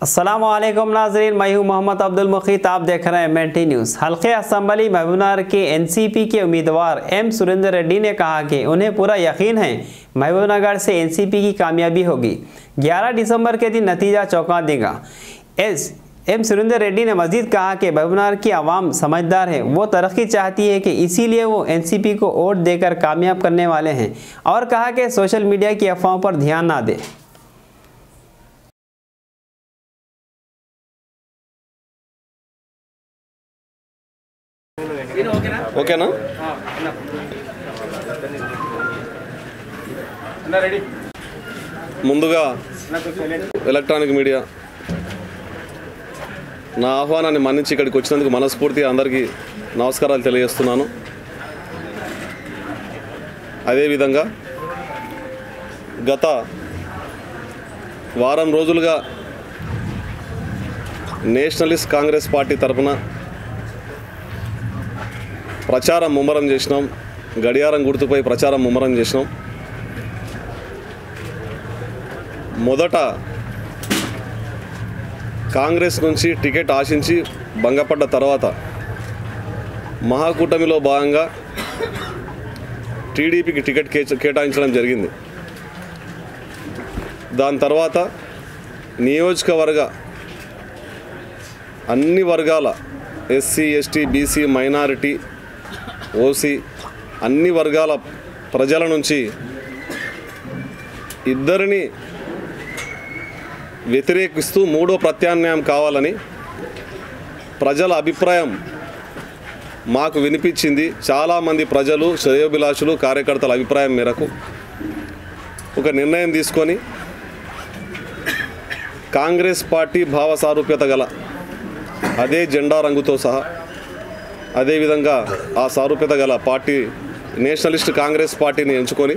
अस्सलामुअलैकुम नाज़रीन, मैं हूं मोहम्मद अब्दुल मुखीत। आप देख रहे हैं MNT न्यूज़। हल्के असम्बली महबूबनगर के NCP के उम्मीदवार M सुरेंद्र रेड्डी ने कहा कि उन्हें पूरा यकीन है महबूबनगर से NCP की कामयाबी होगी। 11 दिसंबर के दिन नतीजा चौंका देगा। M सुरेंद्र रेड्डी ने मजीद कहा कि महबूबनगर की आवाम समझदार है, वो तरक्की चाहती है कि इसीलिए वो NCP को वोट देकर कामयाब करने वाले हैं, और कहा कि सोशल मीडिया की अफवाहों पर ध्यान ना दें। ఓకేనా ముందుగా ఎలక్ట్రానిక్ మీడియా నా ఆహ్వానాన్ని మన్నించి ఇక్కడికి వచ్చినందుకు మనస్ఫూర్తిగా అందరికీ నమస్కారాలు తెలియజేస్తున్నాను. అదేవిధంగా గత వారం రోజులుగా నేషనలిస్ట్ కాంగ్రెస్ పార్టీ తరఫున ప్రచారం ముమ్మరం చేసినాం. గడియారం గుర్తుపై ప్రచారం ముమ్మరం చేసినాం. మొదట కాంగ్రెస్ నుంచి టికెట్ ఆశించి భంగపడ్డ తర్వాత మహాకూటమిలో భాగంగా టీడీపీకి టికెట్ కేటాయించడం జరిగింది. దాని తర్వాత నియోజకవర్గ అన్ని వర్గాల SC, ST, BC, minority, OC అన్ని వర్గాల ప్రజల నుంచి ఇద్దరిని వ్యతిరేకిస్తూ మూడో ప్రత్యామ్నాయం కావాలని ప్రజల అభిప్రాయం మాకు వినిపించింది. చాలామంది ప్రజలు, శ్రేయోభిలాషులు, కార్యకర్తల అభిప్రాయం మేరకు ఒక నిర్ణయం తీసుకొని కాంగ్రెస్ పార్టీ భావ సారూప్యత గల అదే జెండా రంగుతో సహా అదేవిధంగా ఆ సారూప్యత గల పార్టీ నేషనలిస్ట్ కాంగ్రెస్ పార్టీని ఎంచుకొని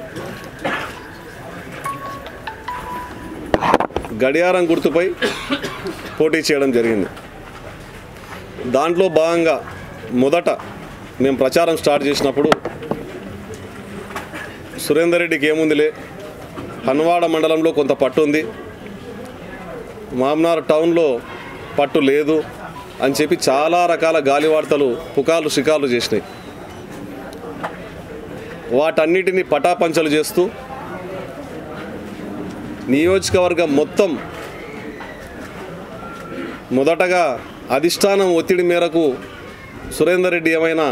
గడియారం గుర్తుపై పోటీ చేయడం జరిగింది. దాంట్లో భాగంగా మొదట మేము ప్రచారం స్టార్ట్ చేసినప్పుడు సురేందర్ రెడ్డికి ఏముందిలే, హన్వాడ మండలంలో కొంత పట్టు ఉంది, మామ్నార్ టౌన్లో పట్టు లేదు అని చెప్పి చాలా రకాల గాలివార్తలు, పుకార్లు, షికార్లు చేసినాయి. వాటన్నిటిని పటాపంచలు చేస్తూ నియోజకవర్గం మొత్తం మొదటగా అధిష్టానం ఒత్తిడి మేరకు సురేందర్ రెడ్డి ఏమైనా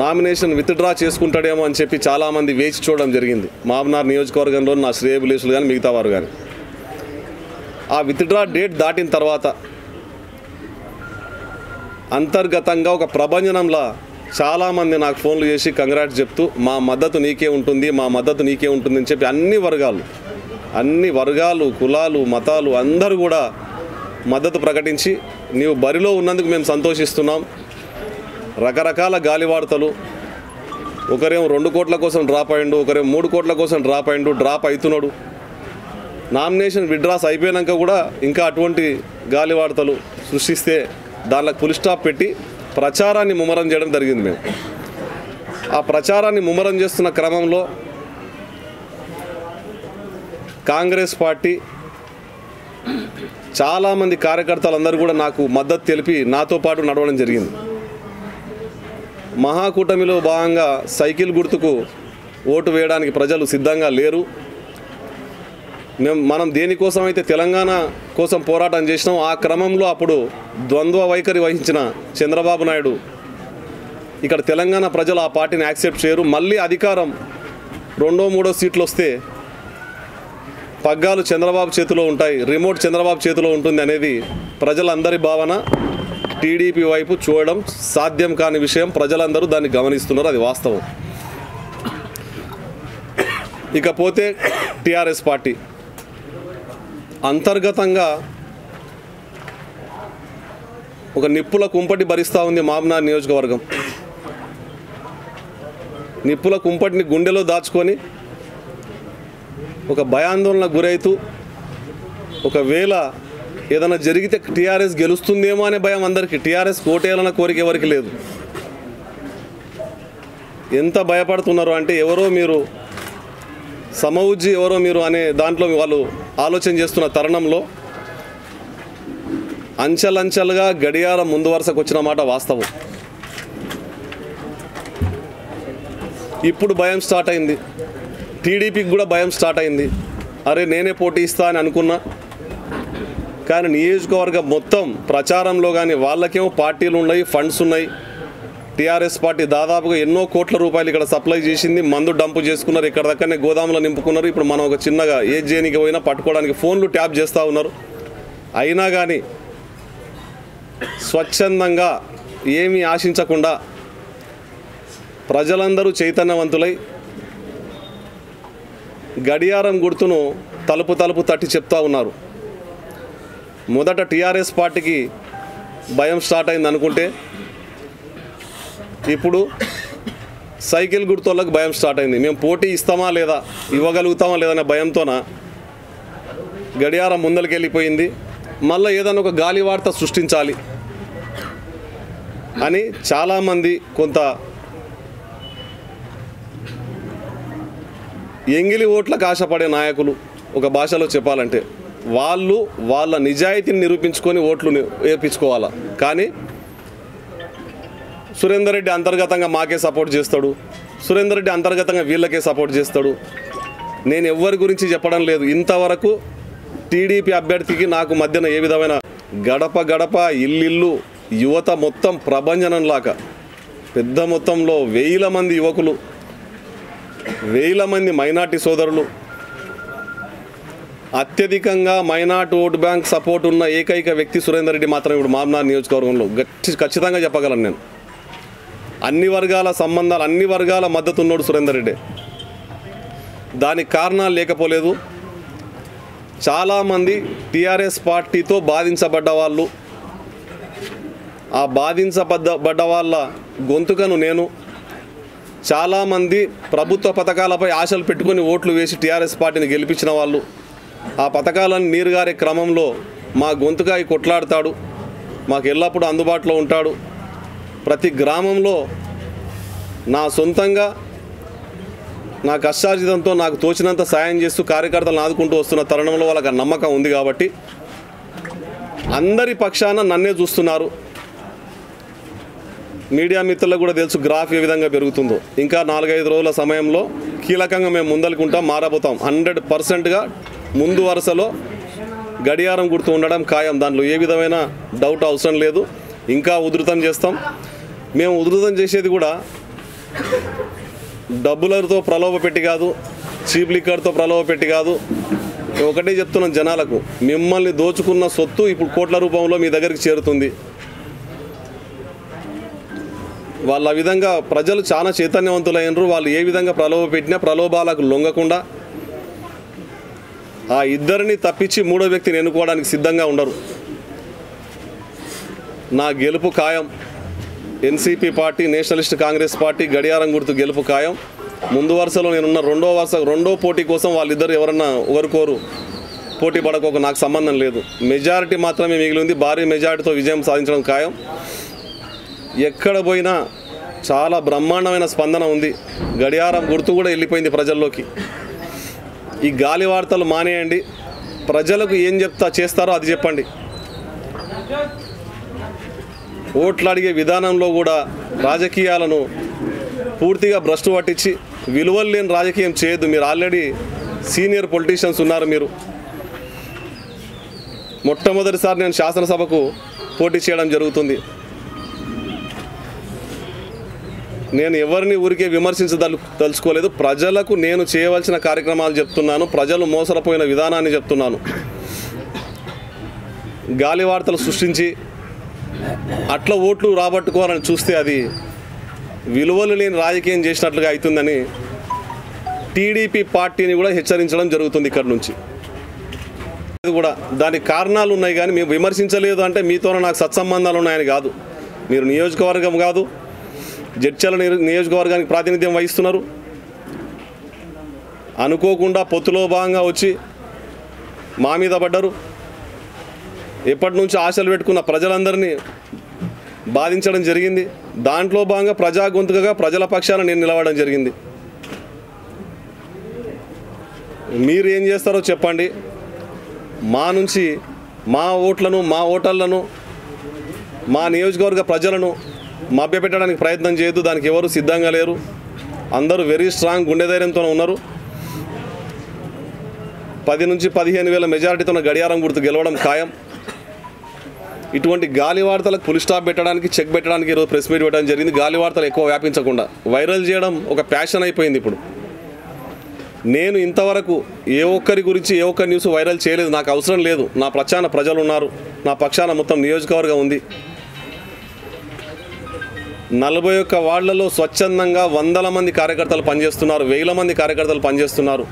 నామినేషన్ విత్డ్రా చేసుకుంటాడేమో అని చెప్పి చాలామంది వేచి చూడడం జరిగింది. మామ్నార్ నియోజకవర్గంలో నా శ్రేయభిలాషులు కానీ మిగతా వారు కానీ. ఆ విత్డ్రా డేట్ దాటిన తర్వాత అంతర్గతంగా ఒక ప్రభంజనంలా చాలామంది నాకు ఫోన్లు చేసి కంగ్రాట్స్ చెప్తూ మా మద్దతు నీకే ఉంటుంది, మా మద్దతు నీకే ఉంటుంది అని చెప్పి అన్ని వర్గాలు, కులాలు, మతాలు అందరూ కూడా మద్దతు ప్రకటించి నీవు బరిలో ఉన్నందుకు మేము సంతోషిస్తున్నాం. రకరకాల గాలివార్తలు, ఒకరేమో 2 కోట్ల కోసం డ్రాప్ అయ్యిండు, ఒకరేమో 3 కోట్ల కోసం డ్రాప్ అయ్యిండు, డ్రాప్ అవుతున్నాడు. నామినేషన్ విత్డ్రాస్ అయిపోయాక కూడా ఇంకా అటువంటి గాలివార్తలు సృష్టిస్తే దానికి ఫుల్ స్టాప్ పెట్టి ప్రచారాన్ని ముమ్మరం చేయడం జరిగింది. మేము ఆ ప్రచారాన్ని ముమ్మరం చేస్తున్న క్రమంలో కాంగ్రెస్ పార్టీ చాలామంది కార్యకర్తలందరూ కూడా నాకు మద్దతు తెలిపి నాతో పాటు నడవడం జరిగింది. మహాకూటమిలో భాగంగా సైకిల్ గుర్తుకు ఓటు వేయడానికి ప్రజలు సిద్ధంగా లేరు. మనం దేనికోసం అయితే తెలంగాణ కోసం పోరాటం చేసినాం, ఆ క్రమంలో అప్పుడు ద్వంద్వ వైఖరి వహించిన చంద్రబాబు నాయుడు ఇక్కడ తెలంగాణ ప్రజలు ఆ పార్టీని యాక్సెప్ట్ చేయరు. మళ్ళీ అధికారం 2, 3 సీట్లు వస్తే పగ్గాలు చంద్రబాబు చేతిలో ఉంటాయి, రిమోట్ చంద్రబాబు చేతిలో ఉంటుంది అనేది ప్రజలందరి భావన. టీడీపీ వైపు చూడడం సాధ్యం కాని విషయం, ప్రజలందరూ దాన్ని గమనిస్తున్నారు, అది వాస్తవం. ఇకపోతే టీఆర్ఎస్ పార్టీ అంతర్గతంగా ఒక నిప్పుల కుంపటి భరిస్తూ ఉంది. మామ్నార్ నియోజకవర్గం నిప్పుల కుంపటిని గుండెలో దాచుకొని ఒక భయాందోళనకు గురైతూ ఒకవేళ ఏదైనా జరిగితే టీఆర్ఎస్ గెలుస్తుందేమో అనే భయం అందరికీ. టీఆర్ఎస్ కోటేయాలన్న కోరిక ఎవరికి లేదు. ఎంత భయపడుతున్నారు అంటే ఎవరో మీరు సమవుజ్జి ఎవరో మీరు అనే దాంట్లో వాళ్ళు ఆలోచన చేస్తున్న తరుణంలో అంచెలంచెలుగా గడియారం ముందు వరుసకు వచ్చిన మాట వాస్తవం. ఇప్పుడు భయం స్టార్ట్ అయింది, టీడీపీకి కూడా భయం స్టార్ట్ అయింది. అరే నేనే పోటీ ఇస్తా అని అనుకున్నా, కానీ నియోజకవర్గం మొత్తం ప్రచారంలో కానీ వాళ్ళకేమో పార్టీలు ఉన్నాయి, ఫండ్స్ ఉన్నాయి. టీఆర్ఎస్ పార్టీ దాదాపుగా ఎన్నో కోట్ల రూపాయలు ఇక్కడ సప్లై చేసింది, మందు డంపు చేసుకున్నారు, ఇక్కడ దగ్గరనే గోదాములో నింపుకున్నారు. ఇప్పుడు మనం ఒక చిన్నగా ఏ జేనికి పోయినా పట్టుకోవడానికి ఫోన్లు ట్యాప్ చేస్తూ ఉన్నారు. అయినా కానీ స్వచ్ఛందంగా ఏమీ ఆశించకుండా ప్రజలందరూ చైతన్యవంతులై గడియారం గుర్తును తలుపు తలుపు తట్టి చెప్తా ఉన్నారు. మొదట టీఆర్ఎస్ పార్టీకి భయం స్టార్ట్ అయింది అనుకుంటే ఇప్పుడు సైకిల్ గుర్తులకు భయం స్టార్ట్ అయింది. మేము పోటీ ఇస్తామా లేదా, ఇవ్వగలుగుతామా లేదనే భయంతోన గడియారం ముందరికి వెళ్ళిపోయింది. మళ్ళీ ఏదైనా ఒక గాలి వార్త సృష్టించాలి అని చాలామంది కొంత ఎంగిలి ఓట్లకు ఆశపడే నాయకులు, ఒక భాషలో చెప్పాలంటే వాళ్ళు వాళ్ళ నిజాయితీని నిరూపించుకొని ఓట్లు వేయించుకోవాలా. కానీ సురేందర్ రెడ్డి అంతర్గతంగా మాకే సపోర్ట్ చేస్తాడు, సురేందర్ రెడ్డి అంతర్గతంగా వీళ్ళకే సపోర్ట్ చేస్తాడు. నేను ఎవరి గురించి చెప్పడం లేదు. ఇంతవరకు టీడీపీ అభ్యర్థికి నాకు మధ్యన ఏ విధమైన గడప గడప ఇల్లు యువత మొత్తం ప్రభంజనంలాగా పెద్ద మొత్తంలో 1000 మంది యువకులు, 1000 మంది మైనార్టీ సోదరులు, అత్యధికంగా మైనార్టీ ఓటు బ్యాంక్ సపోర్ట్ ఉన్న ఏకైక వ్యక్తి సురేందర్ రెడ్డి మాత్రం ఇప్పుడు మామ్నార్ నియోజకవర్గంలో ఖచ్చితంగా చెప్పగలను నేను. అన్ని వర్గాల సంబంధాలు, అన్ని వర్గాల మద్దతు ఉన్నాడు సురేందర్ రెడ్డి. దానికి కారణాలు లేకపోలేదు. చాలామంది టీఆర్ఎస్ పార్టీతో బాధించబడ్డ వాళ్ళు, ఆ బాధించబడ్డ వాళ్ళ గొంతుకను నేను, చాలామంది ప్రభుత్వ పథకాలపై ఆశలు పెట్టుకొని ఓట్లు వేసి టీఆర్ఎస్ పార్టీని గెలిపించిన వాళ్ళు, ఆ పథకాలను నీరుగారే క్రమంలో మా గొంతుకాయ కొట్లాడతాడు, మాకు ఎల్లప్పుడూ అందుబాటులో ఉంటాడు. ప్రతి గ్రామంలో నా సొంతంగా నా కష్టార్జితంతో నాకు తోచినంత సాయం చేస్తూ కార్యకర్తలను ఆదుకుంటూ వస్తున్న తరుణంలో వాళ్ళకి నమ్మకం ఉంది. కాబట్టి అందరి పక్షాన నన్నే చూస్తున్నారు. మీడియా మిత్రులకు కూడా తెలుసు గ్రాఫ్ ఏ విధంగా పెరుగుతుందో. ఇంకా 4-5 రోజుల సమయంలో కీలకంగా మేము ముందలుకుంటాం, మారబోతాం. 100%గా ముందు వరుసలో గడియారం గుర్తు ఉండడం ఖాయం. దాంట్లో ఏ విధమైన డౌట్ అవసరం లేదు. ఇంకా ఉధృతం చేస్తాం. మేము ఉధృతం చేసేది కూడా డబ్బులతో ప్రలోభ పెట్టి కాదు, చీప్ లిక్కర్తో ప్రలోభ పెట్టి కాదు. ఒకటే చెప్తున్నాం జనాలకు, మిమ్మల్ని దోచుకున్న సొత్తు ఇప్పుడు కోట్ల రూపంలో మీ దగ్గరికి చేరుతుంది. వాళ్ళ విధంగా ప్రజలు చాలా చైతన్యవంతులైనరు. వాళ్ళు ఏ విధంగా ప్రలోభ పెట్టినా ప్రలోభాలకు లొంగకుండా ఆ ఇద్దరిని తప్పించి మూడో వ్యక్తిని ఎన్నుకోవడానికి సిద్ధంగా ఉండరు. నా గెలుపు ఖాయం. NCP party, Nationalist Congress party గడియారం గుర్తు గెలుపు ఖాయం. ముందు వరుసలో నేనున్న రెండో పోటీ కోసం వాళ్ళిద్దరు ఎవరన్నా ఒకరికోరు పోటీ పడకోక నాకు సంబంధం లేదు. మెజారిటీ మాత్రమే మిగిలింది. భారీ మెజారిటీతో విజయం సాధించడం ఖాయం. ఎక్కడ పోయినా చాలా బ్రహ్మాండమైన స్పందన ఉంది. గడియారం గుర్తు కూడా వెళ్ళిపోయింది ప్రజల్లోకి. ఈ గాలి వార్తలు మానేయండి. ప్రజలకు ఏం చేస్తారో అది చెప్పండి. ఓట్లు అడిగే విధానంలో కూడా రాజకీయాలను పూర్తిగా భ్రష్టు పట్టించి విలువలు లేని రాజకీయం చేయొద్దు. మీరు ఆల్రెడీ సీనియర్ పొలిటీషియన్స్ ఉన్నారు. మీరు మొట్టమొదటిసారి నేను శాసనసభకు పోటీ చేయడం జరుగుతుంది. నేను ఎవరిని ఊరికే విమర్శించదలుచుకోలేదు. ప్రజలకు నేను చేయవలసిన కార్యక్రమాలు చెప్తున్నాను. ప్రజలు మోసపోయిన విధానాన్ని చెప్తున్నాను. గాలి వార్తలు సృష్టించి అట్లా ఓట్లు రాబట్టుకోవాలని చూస్తే అది విలువలు లేని రాజకీయం చేసినట్లుగా అవుతుందని టీడీపీ పార్టీని కూడా హెచ్చరించడం జరుగుతుంది. ఇక్కడ నుంచి ఇది కూడా దానికి కారణాలు ఉన్నాయి. కానీ మేము విమర్శించలేదు అంటే మీతోనే నాకు సత్సంబంధాలు ఉన్నాయని కాదు. మీరు నియోజకవర్గం కాదు, జడ్చర్ల నియోజకవర్గానికి ప్రాతినిధ్యం వహిస్తున్నారు. అనుకోకుండా పొత్తులో భాగంగా వచ్చి మా మీద పడ్డారు. ఎప్పటి నుంచి ఆశలు పెట్టుకున్న ప్రజలందరినీ బాధించడం జరిగింది. దాంట్లో భాగంగా ప్రజా గొంతుకగా ప్రజల పక్షాన నేను నిలవడం జరిగింది. మీరు ఏం చేస్తారో చెప్పండి. మా నుంచి మా ఓట్లను, మా ఓటర్లను, మా నియోజకవర్గ ప్రజలను మభ్యపెట్టడానికి ప్రయత్నం చేయొద్దు. దానికి ఎవరు సిద్ధంగా లేరు. అందరూ వెరీ స్ట్రాంగ్ గుండె ధైర్యంతో ఉన్నారు. 10 నుంచి 15,000 మెజారిటీతో గడియారం గుర్తు గెలవడం ఖాయం. ఇటువంటి గాలి వార్తలకు ఫుల్ స్టాప్ పెట్టడానికి, చెక్ పెట్టడానికి ఈరోజు ప్రెస్ మీట్ పెట్టడం జరిగింది. గాలి వార్తలు ఎక్కువ వ్యాపించకుండా వైరల్ చేయడం ఒక ప్యాషన్ అయిపోయింది ఇప్పుడు. నేను ఇంతవరకు ఏ ఒక్కరి గురించి ఏ ఒక్క న్యూస్ వైరల్ చేయలేదు. నాకు అవసరం లేదు. నా పక్షాన ప్రజలు ఉన్నారు, నా పక్షాన మొత్తం నియోజకవర్గం ఉంది. 41 వార్డులలో స్వచ్ఛందంగా 100 మంది కార్యకర్తలు పనిచేస్తున్నారు, 1000 మంది కార్యకర్తలు పనిచేస్తున్నారు.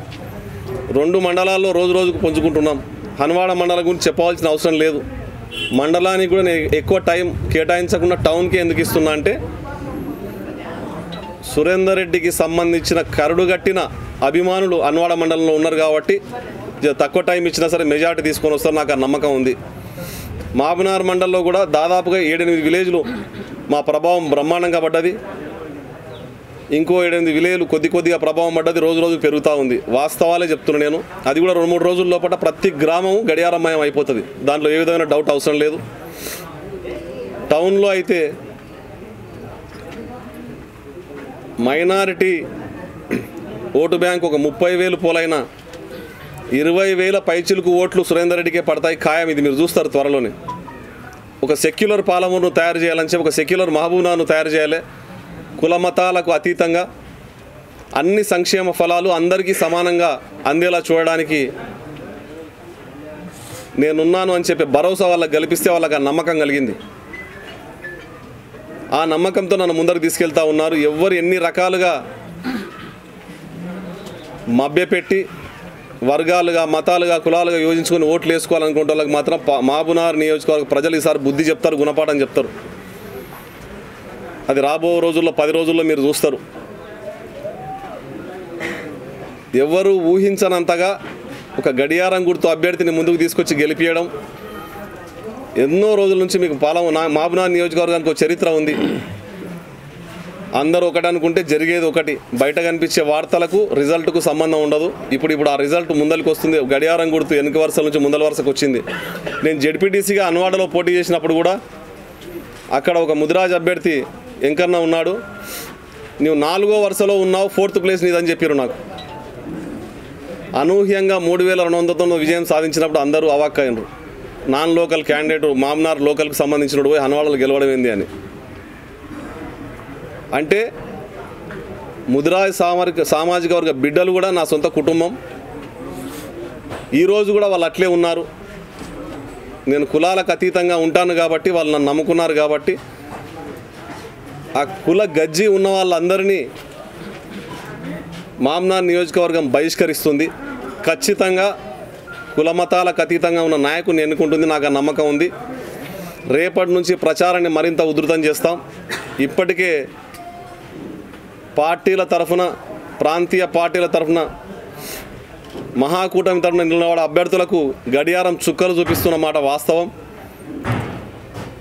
2 మండలాల్లో రోజు రోజుకు పుంజుకుంటున్నాం. హన్వాడ మండలం గురించి చెప్పవలసిన అవసరం లేదు. మండలానికి కూడా నేను ఎక్కువ టైం కేటాయించకుండా టౌన్కి ఎందుకు ఇస్తున్నా అంటే, సురేందర్ రెడ్డికి సంబంధించిన కరుడుగట్టిన అభిమానులు హన్వాడ మండలంలో ఉన్నారు కాబట్టి తక్కువ టైం ఇచ్చినా సరే మెజార్టీ తీసుకొని వస్తారు. నాకు ఆ నమ్మకం ఉంది. మహబూబ్నగర్ మండలంలో కూడా దాదాపుగా 7-8 విలేజ్లు మా ప్రభావం బ్రహ్మాండంగా పడ్డది. ఇంకో 7-8 విలేజ్లు కొద్దిగా ప్రభావం పడ్డది. రోజు రోజు పెరుగుతూ ఉంది. వాస్తవాలే చెప్తున్నాను నేను. అది కూడా 2-3 రోజుల లోపల ప్రతి గ్రామం గడియారమయం అయిపోతుంది. దాంట్లో ఏ విధమైన డౌట్ అవసరం లేదు. టౌన్లో అయితే మైనారిటీ ఓటు బ్యాంక్ ఒక 30,000 పోలైనా 20,000 పైచిలకు ఓట్లు సురేందర్ రెడ్డికే పడతాయి ఖాయం. ఇది మీరు చూస్తారు త్వరలోనే. ఒక సెక్యులర్ పాలమూరును తయారు చేయాలని చెప్పి, ఒక సెక్యులర్ మహబూబ్నగర్ను తయారు చేయాలి. కుల మతాలకు అతీతంగా అన్ని సంక్షేమ ఫలాలు అందరికీ సమానంగా అందేలా చూడడానికి నేనున్నాను అని చెప్పి భరోసా వాళ్ళకి కల్పిస్తే వాళ్ళకి ఆ నమ్మకం కలిగింది. ఆ నమ్మకంతో నన్ను ముందరకు తీసుకెళ్తా ఉన్నారు. ఎవరు ఎన్ని రకాలుగా మభ్యపెట్టి వర్గాలుగా, మతాలుగా, కులాలుగా యోజించుకొని ఓట్లు వేసుకోవాలనుకునే వాళ్ళకి మాత్రం మహబూబ్నగర్ నియోజకవర్గ ప్రజలు ఈసారి బుద్ధి చెప్తారు, గుణపాఠం చెప్తారు. అది రాబో రోజుల్లో 10 రోజుల్లో మీరు చూస్తారు. ఎవరు ఊహించనంతగా ఒక గడియారం గుర్తు అభ్యర్థిని ముందుకు తీసుకొచ్చి గెలిపించడం. ఎన్నో రోజుల నుంచి మీకు మహబూబ్నగర్ నియోజకవర్గానికి ఒక చరిత్ర ఉంది. అందరూ ఒకటి అనుకుంటే జరిగేది ఒకటి. బయట కనిపించే వార్తలకు రిజల్ట్కు సంబంధం ఉండదు. ఇప్పుడు ఆ రిజల్ట్ ముందరికి వస్తుంది. గడియారం గుర్తు వెనుక వరుసల నుంచి ముందల వరుసకు వచ్చింది. నేను జెడ్పీటీసీగా హన్వాడలో పోటీ చేసినప్పుడు కూడా అక్కడ ఒక ముదిరాజ్ అభ్యర్థి ఎంకన్నా ఉన్నాడు. నువ్వు 4వ వరుసలో ఉన్నావు, 4th ప్లేస్ నీదని చెప్పారు నాకు. అనూహ్యంగా 3,200తో విజయం సాధించినప్పుడు అందరూ అవాక్కయ్యారు. నాన్ లోకల్ క్యాండిడేట్ మహబూబ్నగర్ లోకల్కి సంబంధించినప్పుడు పోయి హన్వాడలో గెలవడం ఏంది అని. అంటే ముదిరాజ్ సామాజిక వర్గ బిడ్డలు కూడా నా సొంత కుటుంబం. ఈరోజు కూడా వాళ్ళు అట్లే ఉన్నారు. నేను కులాలకు అతీతంగా ఉంటాను కాబట్టి వాళ్ళు నన్ను నమ్ముకున్నారు కాబట్టి ఆ కుల గజ్జి ఉన్న వాళ్ళందరినీ మహబూబ్నగర్ నియోజకవర్గం బహిష్కరిస్తుంది. ఖచ్చితంగా కుల మతాలకు అతీతంగా ఉన్న నాయకుని ఎన్నుకుంటుంది. నాకు ఆ నమ్మకం ఉంది. రేపటి నుంచి ప్రచారాన్ని మరింత ఉధృతం చేస్తాం. ఇప్పటికే పార్టీల తరఫున, ప్రాంతీయ పార్టీల తరఫున, మహాకూటమి తరఫున నిలబడే అభ్యర్థులకు గడియారం చుక్కలు చూపిస్తున్న మాట వాస్తవం.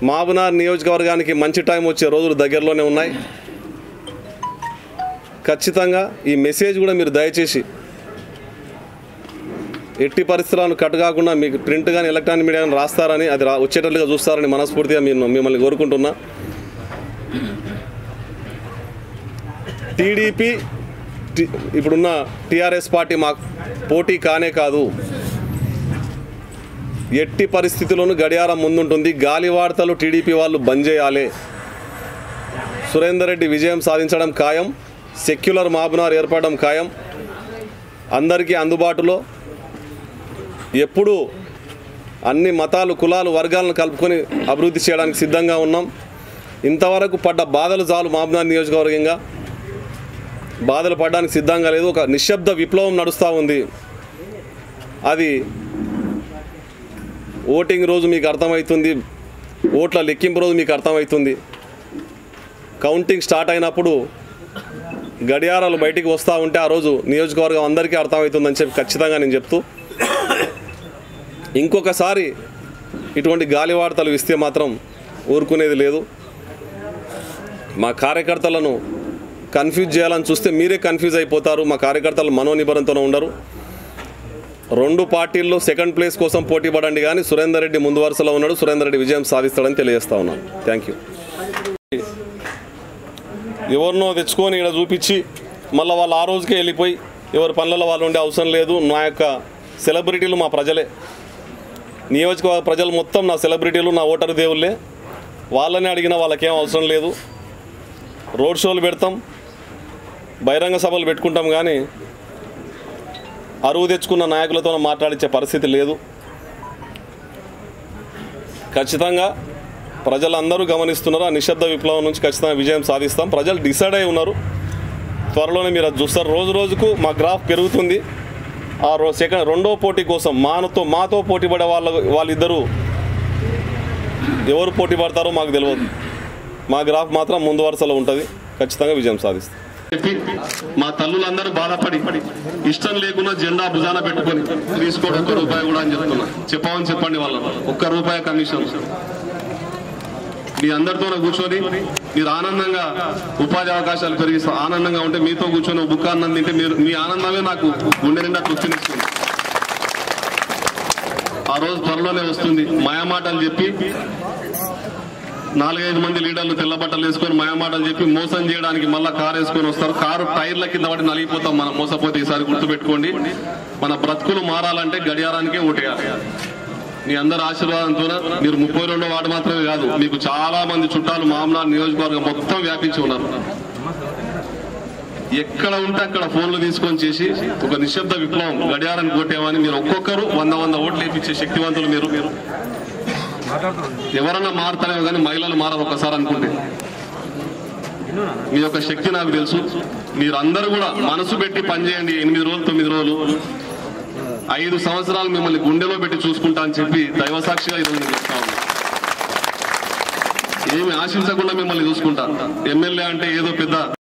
మహబూబ్నగర్ నియోజకవర్గానికి మంచి టైం వచ్చే రోజులు దగ్గరలోనే ఉన్నాయి. ఖచ్చితంగా ఈ మెసేజ్ కూడా మీరు దయచేసి ఎట్టి పరిస్థితులను కట్ కాకుండా మీకు ప్రింట్ కానీ ఎలక్ట్రానిక్ మీడియా కానీ రాస్తారని, అది వచ్చేటట్లుగా చూస్తారని మనస్ఫూర్తిగా మిమ్మల్ని కోరుకుంటున్నా. టీడీపీ ఇప్పుడున్న టీఆర్ఎస్ పార్టీ మాకు పోటీ కానే కాదు. ఎట్టి పరిస్థితుల్లోనూ గడియారం ముందుంటుంది. గాలి వార్తలు టీడీపీ వాళ్ళు బంద్ చేయాలి. సురేందర్ రెడ్డి విజయం సాధించడం ఖాయం. సెక్యులర్ మహబూబ్నగర్ ఏర్పడడం ఖాయం. అందరికీ అందుబాటులో ఎప్పుడూ అన్ని మతాలు, కులాలు, వర్గాలను కలుపుకొని అభివృద్ధి చేయడానికి సిద్ధంగా ఉన్నాం. ఇంతవరకు పడ్డ బాధలు చాలు. మహబూబ్నగర్ నియోజకవర్గంగా బాధలు పడడానికి సిద్ధంగా లేదు. ఒక నిశ్శబ్ద విప్లవం నడుస్తూ ఉంది. అది ఓటింగ్ రోజు మీకు అర్థమవుతుంది. ఓట్ల లెక్కింపు రోజు మీకు అర్థమవుతుంది. కౌంటింగ్ స్టార్ట్ అయినప్పుడు గడియారాలు బయటికి వస్తూ ఉంటే ఆ రోజు నియోజకవర్గం అందరికీ అర్థమవుతుందని చెప్పి ఖచ్చితంగా నేను చెప్తూ, ఇంకొకసారి ఇటువంటి గాలి వార్తలు ఇస్తే మాత్రం ఊరుకునేది లేదు. మా కార్యకర్తలను కన్ఫ్యూజ్ చేయాలని చూస్తే మీరే కన్ఫ్యూజ్ అయిపోతారు. మా కార్యకర్తలు మనోనిబరంతో ఉండరు. రెండు పార్టీల్లో సెకండ్ ప్లేస్ కోసం పోటీ పడండి కానీ సురేందర్ రెడ్డి ముందు వరుసలో ఉన్నాడు. సురేందర్ రెడ్డి విజయం సాధిస్తాడని తెలియజేస్తా ఉన్నాను. Thank you. ఎవరినో తెచ్చుకొని ఇక్కడ చూపించి మళ్ళీ వాళ్ళు ఆ రోజుకే వెళ్ళిపోయి ఎవరి పనులలో వాళ్ళు ఉండే అవసరం లేదు. నా యొక్క సెలబ్రిటీలు మా ప్రజలే, నియోజకవర్గ ప్రజలు మొత్తం నా సెలబ్రిటీలు, నా ఓటరు దేవుళ్ళే. వాళ్ళని అడిగినా వాళ్ళకేం అవసరం లేదు. రోడ్ షోలు పెడతాం, బహిరంగ సభలు పెట్టుకుంటాం కానీ అరువు తెచ్చుకున్న నాయకులతో మాట్లాడించే పరిస్థితి లేదు. ఖచ్చితంగా ప్రజలందరూ గమనిస్తున్నారు. ఆ నిశ్శబ్ద విప్లవం నుంచి ఖచ్చితంగా విజయం సాధిస్తాం. ప్రజలు డిసైడ్ అయి ఉన్నారు. త్వరలోనే మీరు అది చూస్తారు. రోజు రోజుకు మా గ్రాఫ్ పెరుగుతుంది. ఆ రెండో పోటీ కోసం మాతో పోటీ పడే వాళ్ళిద్దరూ ఎవరు పోటీ పడతారో మాకు తెలియదు. మా గ్రాఫ్ మాత్రం ముందు వరుసలో ఉంటుంది. ఖచ్చితంగా విజయం సాధిస్తాం. మా తల్లులందరూ బాధపడి ఇష్టం లేకుండా జెండా భుజాన పెట్టుకొని తీసుకోవడం ₹1 కూడా అని చెప్తున్నా. చెప్పండి వాళ్ళ ₹1 కమిషన్ మీ అందరితో కూర్చొని మీరు ఆనందంగా ఉపాధి అవకాశాలు పెరిగి ఆనందంగా ఉంటే మీతో కూర్చొని బుక్ అన్నం తింటే మీ ఆనందమే నాకు గుండె నిండా తృప్తినిస్తుంది. ఆ రోజు త్వరలోనే వస్తుంది. మాయమాటలు చెప్పి 4-5 మంది లీడర్లు తెల్లబట్టలు వేసుకొని మాయమాటలు చెప్పి మోసం చేయడానికి మళ్ళా కారు వేసుకొని వస్తారు. కారు టైర్ల కింద పడి నలిగిపోతాం మనం మోసపోతే. ఈసారి గుర్తుపెట్టుకోండి, మన బ్రతుకులు మారాలంటే గడియారానికే ఓటేయాలి. మీ అందరి ఆశీర్వాదంతో మీరు 32వ వార్డు మాత్రమే కాదు, మీకు చాలా మంది చుట్టాలు మామనాడు నియోజకవర్గం మొత్తం వ్యాపించి ఉన్నారు. ఎక్కడ ఉంటే అక్కడ ఫోన్లు తీసుకొని చేసి ఒక నిశ్శబ్ద విప్లవం గడియారాన్ని కొట్టేమని మీరు ఒక్కొక్కరు 100 ఓట్లు వేయించే శక్తివంతులు మీరు. ఎవరన్నా మారుతారేమో కానీ మహిళలు మారరు ఒక్కసారి అనుకుంటే. మీ యొక్క శక్తి నాకు తెలుసు. మీరందరూ కూడా మనసు పెట్టి పనిచేయండి. 8 రోజులు 9 రోజులు 5 సంవత్సరాలు మిమ్మల్ని గుండెలో పెట్టి చూసుకుంటా అని చెప్పి దైవసాక్షిగా ఈరోజు నేను చెప్తా ఉన్నా. ఏమి ఆశించకుండా మిమ్మల్ని చూసుకుంటా. ఎమ్మెల్యే అంటే ఏదో పెద్ద